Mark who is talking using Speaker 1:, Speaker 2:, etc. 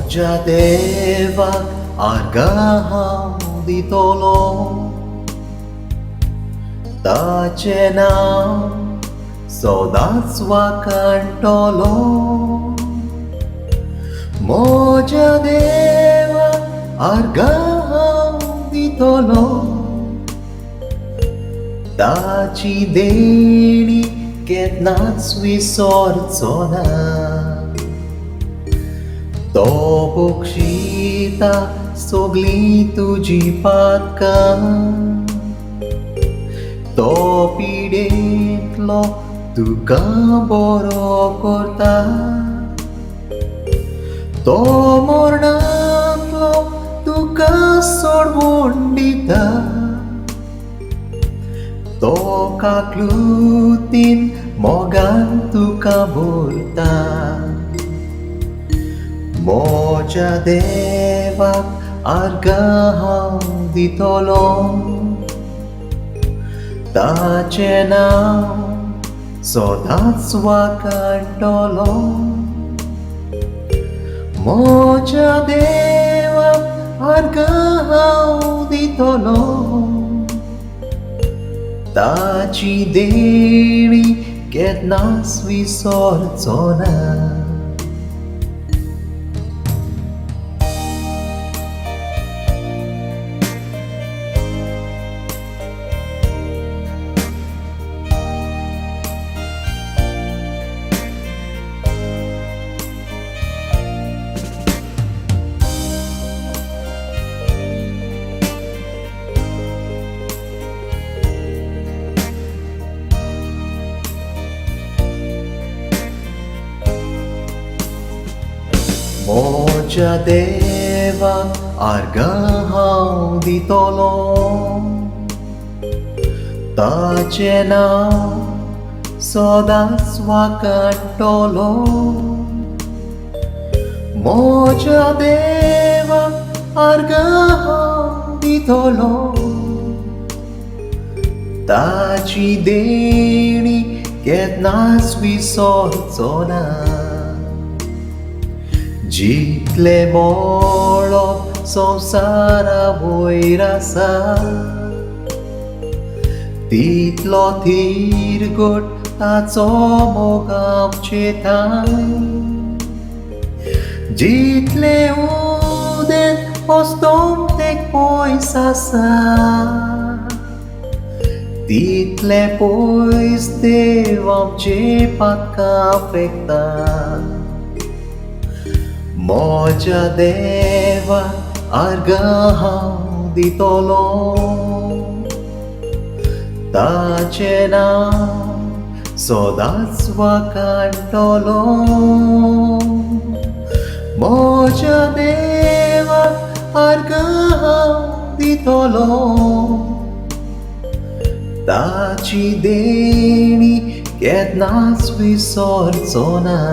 Speaker 1: Moja devak argaham ditolong Tacenam sodatswakan tolong Moja devak argaham ditolong Taci deni ketnats visortsona तो पोक्षिता सोगली तुझी पातका तो पिडेतलो तुका बरो करता तो मरणांतलो तुका सोडवून दिता तो काकलुतीन मोगान तुका बोलता Moja devak argaham ditolong Tacenam sodatswakan tolong Moja devak argaham ditolong Taci deni ketnas visortsona Moja devak argaham ditolong Tacenam sodatswakan tolong Moja devak argaham ditolong Taci deni ketnas visortsona जितले मोळप संवसारा वयर आसा तितलो थिरगोट ताचो मोग आमचेताय जितले उदेंत ओस्तोमतेक पयस आसा तितले पयस देव आमचे पातकां फेकता Moja devak argaham ditolong Tacenam sodatswakan tolong Moja devak argaham ditolong Taci deni ketnas visortsona